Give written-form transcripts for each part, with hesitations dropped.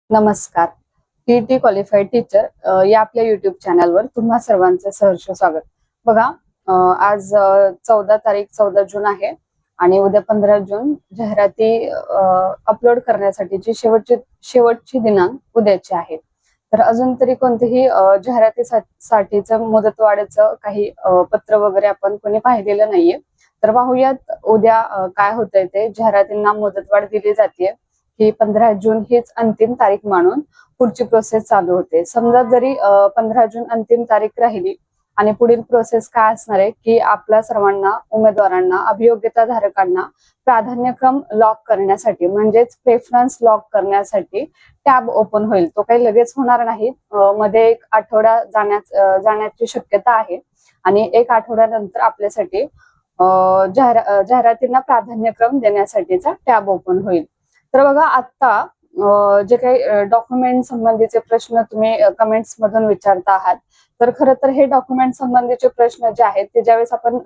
नमस्कार. TET qualified teacher या आपल्या युट्यूब चॅनलवर तुम्हा सर्वांचे सहर्ष स्वागत. बघा, आज 14 जून आहे आणि उद्या 15 जून जाहिराती अपलोड करण्यासाठीची शेवटची दिनांक उद्याची आहे. तर अजून तरी कोणतेही जाहिरातीसाठीचं मुदतवाढीचं काही पत्र वगैरे आपण कोणी पाहिलेलं नाहीये. तर पाहूयात उद्या काय होतंय ते. जाहिरातींना मुदतवाढ दिली जाते ही 15 जून हीच अंतिम तारीख मानून पुढची प्रोसेस चालू होते. समजा जरी 15 जून अंतिम तारीख राहिली आणि पुढील प्रोसेस काय असणार आहे की आपल्या सर्वांना उमेदवारांना अभियोग्यता धारकांना प्राधान्यक्रम लॉक करण्यासाठी म्हणजेच प्रेफरन्स लॉक करण्यासाठी टॅब ओपन होईल. तो काही लगेच होणार नाही. मध्ये एक आठवडा जाण्याची शक्यता आहे आणि एक आठवड्यानंतर आपल्यासाठी जाहिरातींना प्राधान्यक्रम देण्यासाठीचा टॅब ओपन होईल. तर बघा, आता जे काही डॉक्युमेंट संबंधीचे प्रश्न तुम्ही कमेंट्स मधून विचारता आहात, तर खरं तर हे डॉक्युमेंट संबंधीचे प्रश्न जे आहेत ते ज्यावेळेस आपण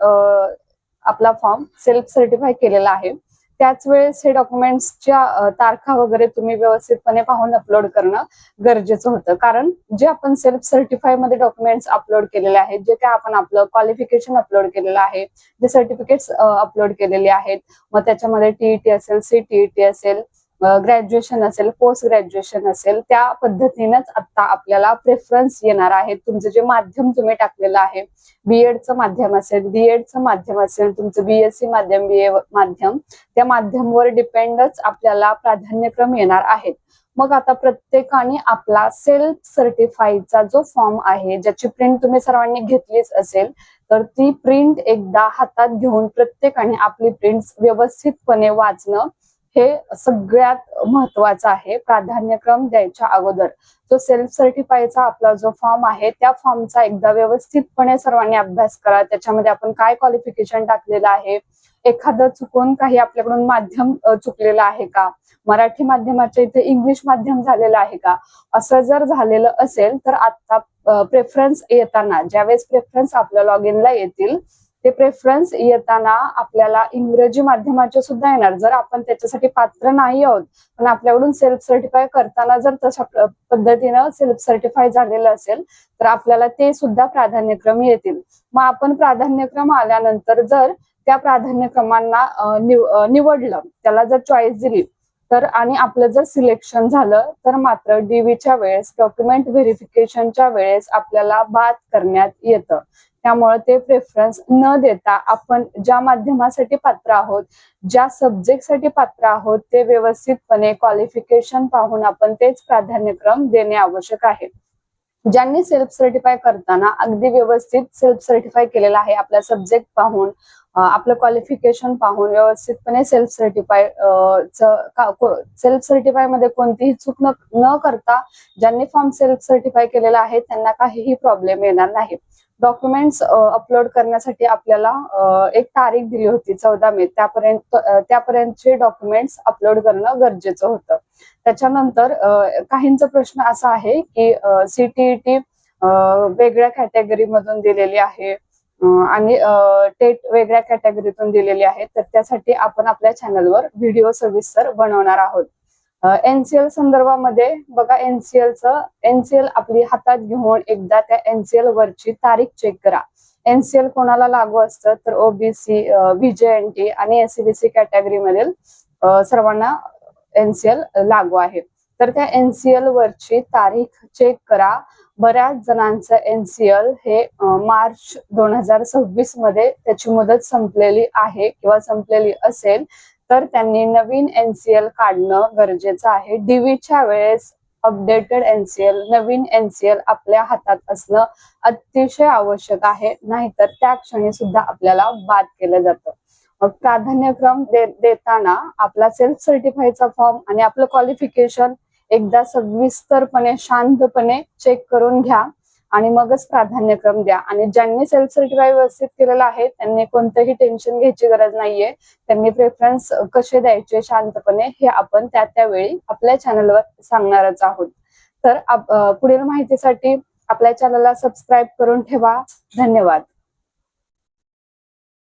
आपला फॉर्म सेल्फ सर्टिफाय केलेला आहे त्याच वेळेस हे डॉक्युमेंट्सच्या तारखा वगैरे तुम्ही व्यवस्थितपणे पाहून अपलोड करणं गरजेचं होतं. कारण जे आपण सेल्फ सर्टिफाय मध्ये डॉक्युमेंट्स अपलोड केलेले आहेत, जे काय आपण आपलं क्वालिफिकेशन अपलोड केलेलं आहे, जे सर्टिफिकेट्स अपलोड केलेले आहेत, मग त्याच्यामध्ये टीईटी असेल, सीटीईटी असेल, ग्रॅज्युएशन असेल, पोस्ट ग्रॅज्युएशन असेल, त्या पद्धतीनेच आता आपल्याला प्रेफरन्स येणार आहे. तुमचं जे माध्यम तुम्ही टाकलेलं आहे, बीएडचं माध्यम असेल, डीएडचं माध्यम असेल, तुमचं बीएससी माध्यम, बीए माध्यम, त्या माध्यमवर डिपेंडच आपल्याला प्राधान्यक्रम येणार आहेत. मग आता प्रत्येकाने आपला सेल्फ सर्टिफाईचा जो फॉर्म आहे, ज्याची प्रिंट तुम्ही सर्वांनी घेतलीच असेल, तर ती प्रिंट एकदा हातात घेऊन प्रत्येकाने आपली प्रिंट व्यवस्थितपणे वाचणं हे सगळ्यात महत्वाचं आहे. प्राधान्यक्रम द्यायच्या अगोदर जो सेल्फ सर्टिफायचा आपला जो फॉर्म आहे त्या फॉर्मचा एकदा व्यवस्थितपणे सर्वांनी अभ्यास करा. त्याच्यामध्ये आपण काय क्वालिफिकेशन टाकलेलं आहे, एखादं चुकून काही आपल्याकडून माध्यम चुकलेलं आहे का, मराठी माध्यमाच्या इथे इंग्लिश माध्यम झालेलं आहे का, असं जर झालेलं असेल तर आता प्रेफरन्स येताना ज्यावेळेस प्रेफरन्स आपल्या लॉग इनला येतील ते प्रेफरन्स येताना आपल्याला इंग्रजी माध्यमाचे सुद्धा येणार. जर आपण त्याच्यासाठी पात्र नाही आहोत पण आपल्याकडून सेल्फ सर्टिफाय करताना जर तशा पद्धतीनं सेल्फ सर्टिफाय झालेलं असेल तर आपल्याला ते सुद्धा प्राधान्यक्रम येतील. मग आपण प्राधान्यक्रम आल्यानंतर जर त्या प्राधान्यक्रमांना निवडलं, त्याला जर चॉईस दिली तर आणि आपलं जर सिलेक्शन झालं तर मात्र डीव्हीच्या वेळेस डॉक्युमेंट व्हेरिफिकेशनच्या वेळेस आपल्याला बाद करण्यात येतं. त्यामुळे ते प्रेफरन्स न देता आपण ज्या माध्यमासाठी पात्र आहोत, ज्या सब्जेक्टसाठी पात्र आहोत ते व्यवस्थितपणे क्वालिफिकेशन पाहून आपण तेच प्राधान्यक्रम देणे आवश्यक आहे. ज्यांनी सेल्फ सर्टिफाय करताना अगदी व्यवस्थित सेल्फ सर्टिफाय केलेला आहे, आपला सब्जेक्ट पाहून आपलं क्वालिफिकेशन पाहून व्यवस्थितपणे सेल्फ सर्टिफाय मध्ये कोणतीही चूक न करता ज्यांनी फॉर्म सेल्फ सर्टिफाय केलेला आहे त्यांना काहीही प्रॉब्लेम येणार नाही. डॉक्युमेंट्स अपलोड करण्यासाठी आपल्याला एक तारीख दिली होती 14 मे, त्यापर्यंतचे डॉक्युमेंट्स अपलोड करणं गरजेचं होतं. त्याच्यानंतर काहींचा प्रश्न असा आहे की सीटीईटी वेगळ्या कॅटेगरी मधून दिलेली आहे आणि टेट वेगळ्या कॅटेगरीतून दिलेली आहे, तर त्यासाठी आपण आपल्या चॅनलवर व्हिडिओ सविस्तर बनवणार आहोत. एनसीएल संदर्भामध्ये बघा, एनसीएल आपली हातात घेऊन एकदा त्या एनसीएल वरची तारीख चेक करा. एनसीएल कोणाला लागू असतं तर ओबीसी, व्हीजेएनटी आणि एससीबीसी कॅटेगरी मधील सर्वांना एनसीएल लागू आहे. तर त्या एनसीएल वरची तारीख चेक करा. बऱ्याच जणांचं एनसीएल हे मार्च 2026 मध्ये त्याची मुदत संपलेली आहे किंवा संपलेली असेल तर त्यांनी नवीन एनसीएल काढणं गरजेचं आहे. डीव्हीच्या वेळेस अपडेटेड एनसीएल, नवीन एनसीएल आपल्या हातात असणं अतिशय आवश्यक आहे, नाहीतर त्या क्षणी सुद्धा आपल्याला बाद केलं जातं. मग प्राधान्यक्रम देताना आपला सेल्फ सर्टिफायचा फॉर्म आणि आपलं क्वालिफिकेशन एकदा सविस्तरपणे शांतपणे चेक करून घ्या आणि मगच प्राधान्यक्रम द्या. आणि ज्यांनी सेल्फ सर्टिफाय व्यवस्थित केलेला आहे त्यांनी कोणतंही टेन्शन घ्यायची गरज नाहीये. त्यांनी प्रेफरन्स कसे द्यायचे शांतपणे हे आपण त्यावेळी आपल्या चॅनलवर सांगणारच आहोत. तर पुढील माहितीसाठी आपल्या चॅनलला सबस्क्राईब करून ठेवा. धन्यवाद.